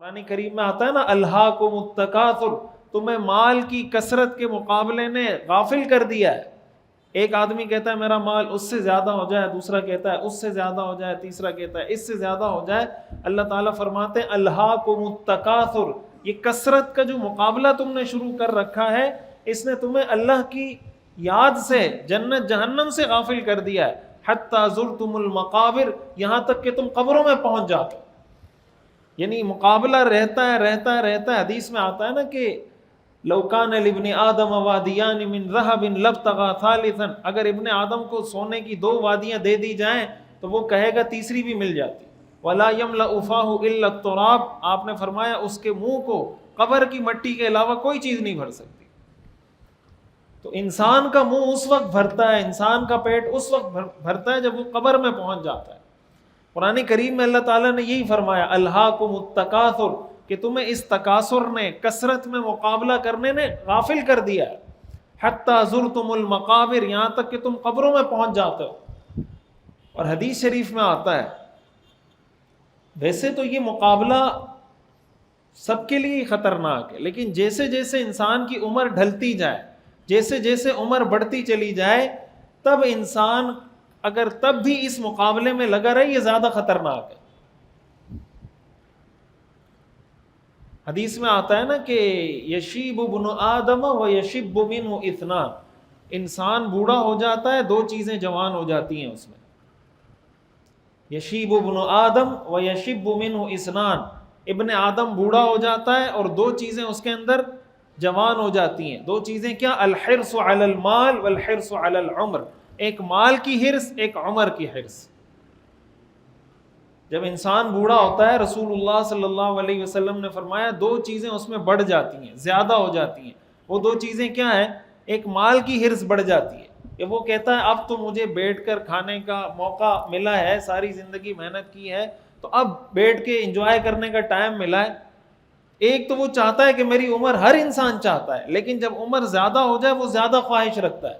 قرآن کریم میں آتا ہے نا الہاکم التکاثر، تمہیں مال کی کثرت کے مقابلے نے غافل کر دیا ہے. ایک آدمی کہتا ہے میرا مال اس سے زیادہ ہو جائے، دوسرا کہتا ہے اس سے زیادہ ہو جائے، تیسرا کہتا ہے اس سے زیادہ ہو جائے. اللہ تعالیٰ فرماتے ہیں الہاکم التکاثر، یہ کثرت کا جو مقابلہ تم نے شروع کر رکھا ہے اس نے تمہیں اللہ کی یاد سے، جنت جہنم سے غافل کر دیا ہے. حتی زرتم المقابر، یہاں تک کہ تم قبروں میں پہنچ جاتے ہو. یعنی مقابلہ رہتا ہے. حدیث میں آتا ہے نا کہ لو کان لابن آدم وادیان من ذهب لابتغى ثالثا، اگر ابن آدم کو سونے کی 2 وادیاں دے دی جائیں تو وہ کہے گا تیسری بھی مل جاتی. ولا يملأ فاه الا التراب، آپ نے فرمایا اس کے منہ کو قبر کی مٹی کے علاوہ کوئی چیز نہیں بھر سکتی. تو انسان کا منہ اس وقت بھرتا ہے، انسان کا پیٹ اس وقت بھرتا ہے جب وہ قبر میں پہنچ جاتا ہے. قرآن کریم میں اللہ تعالیٰ نے یہی فرمایا الہاکم التکاثر، کہ تمہیں اس تکاثر نے، کثرت میں مقابلہ کرنے نے غافل کر دیا ہے. حتی زرتم المقابر، یہاں تک کہ تم قبروں میں پہنچ جاتے ہو. اور حدیث شریف میں آتا ہے ویسے تو یہ مقابلہ سب کے لیے خطرناک ہے، لیکن جیسے جیسے انسان کی عمر ڈھلتی جائے، جیسے جیسے عمر بڑھتی چلی جائے، تب انسان اگر تب بھی اس مقابلے میں لگا رہے یہ زیادہ خطرناک ہے. حدیث میں آتا ہے نا کہ یشیب ابن آدم و یشب منہ اثنان، انسان بوڑھا ہو جاتا ہے 2 چیزیں جوان ہو جاتی ہیں اس میں. یشیب ابن آدم و یشب منہ اثنان، ابن آدم بوڑھا ہو جاتا ہے اور 2 چیزیں اس کے اندر جوان ہو جاتی ہیں. 2 چیزیں کیا؟ الحرص علی المال والحرص علی العمر، ایک مال کی حرص، ایک عمر کی حرص. جب انسان بوڑھا ہوتا ہے رسول اللہ صلی اللہ علیہ وسلم نے فرمایا 2 چیزیں اس میں بڑھ جاتی ہیں، زیادہ ہو جاتی ہیں. وہ 2 چیزیں کیا ہیں؟ ایک مال کی حرص بڑھ جاتی ہے کہ وہ کہتا ہے اب تو مجھے بیٹھ کر کھانے کا موقع ملا ہے، ساری زندگی محنت کی ہے تو اب بیٹھ کے انجوائے کرنے کا ٹائم ملا ہے. ایک تو وہ چاہتا ہے کہ میری عمر، ہر انسان چاہتا ہے، لیکن جب عمر زیادہ ہو جائے وہ زیادہ خواہش رکھتا ہے.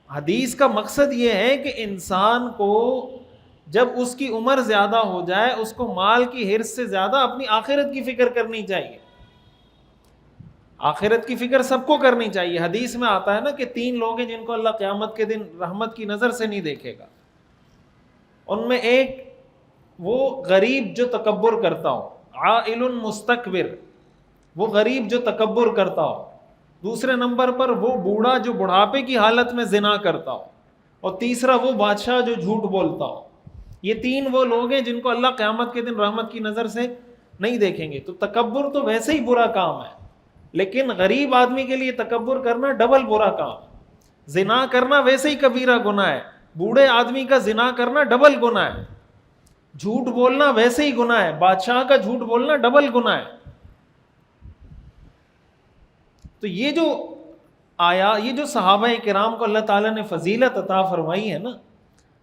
حدیث کا مقصد یہ ہے کہ انسان کو جب اس کی عمر زیادہ ہو جائے اس کو مال کی حرص سے زیادہ اپنی آخرت کی فکر کرنی چاہیے. آخرت کی فکر سب کو کرنی چاہیے. حدیث میں آتا ہے نا کہ 3 لوگ ہیں جن کو اللہ قیامت کے دن رحمت کی نظر سے نہیں دیکھے گا. ان میں ایک وہ غریب جو تکبر کرتا ہو، عائل مستکبر، وہ غریب جو تکبر کرتا ہو. دوسرے نمبر پر وہ بوڑھا جو بڑھاپے کی حالت میں زنا کرتا ہو، اور تیسرا وہ بادشاہ جو جھوٹ بولتا ہو. یہ 3 وہ لوگ ہیں جن کو اللہ قیامت کے دن رحمت کی نظر سے نہیں دیکھیں گے. تو تکبر تو ویسے ہی برا کام ہے، لیکن غریب آدمی کے لیے تکبر کرنا ڈبل برا کام. زنا کرنا ویسے ہی کبیرہ گناہ ہے، بوڑھے آدمی کا زنا کرنا ڈبل گناہ ہے. جھوٹ بولنا ویسے ہی گناہ ہے، بادشاہ کا جھوٹ بولنا ڈبل گناہ ہے. تو یہ جو یہ جو صحابہ کرام کو اللہ تعالیٰ نے فضیلت عطا فرمائی ہے نا،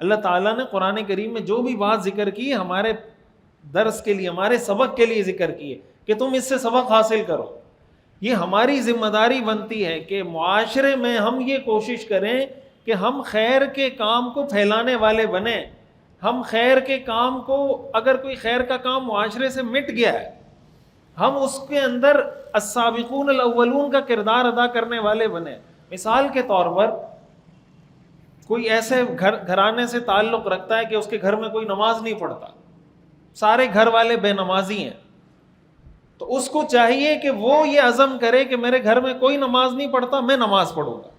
اللہ تعالیٰ نے قرآن کریم میں جو بھی بات ذکر کی ہے ہمارے درس کے لیے، ہمارے سبق کے لیے ذکر کی ہے کہ تم اس سے سبق حاصل کرو. یہ ہماری ذمہ داری بنتی ہے کہ معاشرے میں ہم یہ کوشش کریں کہ ہم خیر کے کام کو پھیلانے والے بنیں. ہم خیر کے کام کو، اگر کوئی خیر کا کام معاشرے سے مٹ گیا ہے، ہم اس کے اندر السابقون الاولون کا کردار ادا کرنے والے بنیں. مثال کے طور پر کوئی ایسے گھرانے سے تعلق رکھتا ہے کہ اس کے گھر میں کوئی نماز نہیں پڑھتا، سارے گھر والے بے نمازی ہیں، تو اس کو چاہیے کہ وہ یہ عزم کرے کہ میرے گھر میں کوئی نماز نہیں پڑھتا، میں نماز پڑھوں گا.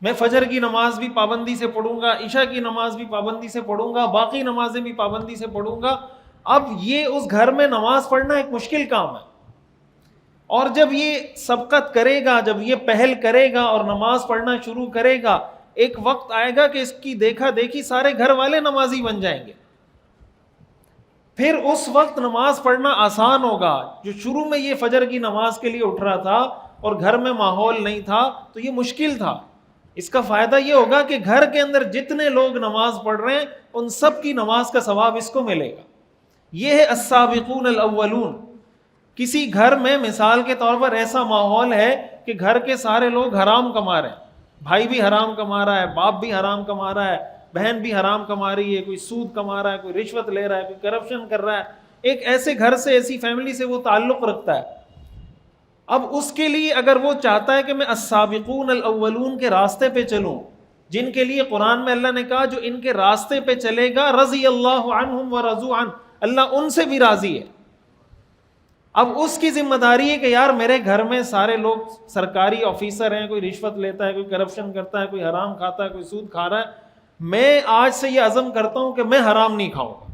میں فجر کی نماز بھی پابندی سے پڑھوں گا، عشاء کی نماز بھی پابندی سے پڑھوں گا، باقی نمازیں بھی پابندی سے پڑھوں گا. اب یہ اس گھر میں نماز پڑھنا ایک مشکل کام ہے، اور جب یہ سبقت کرے گا، جب یہ پہل کرے گا اور نماز پڑھنا شروع کرے گا، ایک وقت آئے گا کہ اس کی دیکھا دیکھی سارے گھر والے نمازی بن جائیں گے. پھر اس وقت نماز پڑھنا آسان ہوگا. جو شروع میں یہ فجر کی نماز کے لیے اٹھ رہا تھا اور گھر میں ماحول نہیں تھا تو یہ مشکل تھا. اس کا فائدہ یہ ہوگا کہ گھر کے اندر جتنے لوگ نماز پڑھ رہے ہیں ان سب کی نماز کا ثواب اس کو ملے گا. یہ ہے السابقون الاولون. کسی گھر میں مثال کے طور پر ایسا ماحول ہے کہ گھر کے سارے لوگ حرام کما رہے ہیں، بھائی بھی حرام کما رہا ہے، باپ بھی حرام کما رہا ہے، بہن بھی حرام کما رہی ہے، کوئی سود کما رہا ہے، کوئی رشوت لے رہا ہے، کوئی کرپشن کر رہا ہے، ایک ایسے گھر سے ایسی فیملی سے وہ تعلق رکھتا ہے. اب اس کے لیے اگر وہ چاہتا ہے کہ میں السابقون الاولون کے راستے پہ چلوں، جن کے لیے قرآن میں اللہ نے کہا جو ان کے راستے پہ چلے گا رضی اللہ عنہم ورضوا عنہ، اللہ ان سے بھی راضی ہے. اب اس کی ذمہ داری ہے کہ یار میرے گھر میں سارے لوگ سرکاری آفیسر ہیں، کوئی رشوت لیتا ہے، کوئی کرپشن کرتا ہے، کوئی حرام کھاتا ہے، کوئی سود کھا رہا ہے، میں آج سے یہ عزم کرتا ہوں کہ میں حرام نہیں کھاؤں گا.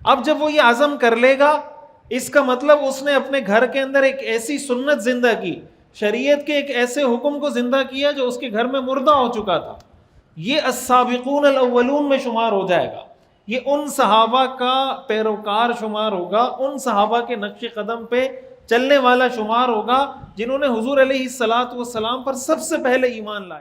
اب جب وہ یہ عزم کر لے گا، اس کا مطلب اس نے اپنے گھر کے اندر ایک ایسی سنت زندہ کی، شریعت کے ایک ایسے حکم کو زندہ کیا جو اس کے گھر میں مردہ ہو چکا تھا. یہ السابقون الاولون میں شمار ہو جائے گا، یہ ان صحابہ کا پیروکار شمار ہوگا، ان صحابہ کے نقش قدم پہ چلنے والا شمار ہوگا جنہوں نے حضور علیہ الصلوۃ والسلام پر سب سے پہلے ایمان لایا.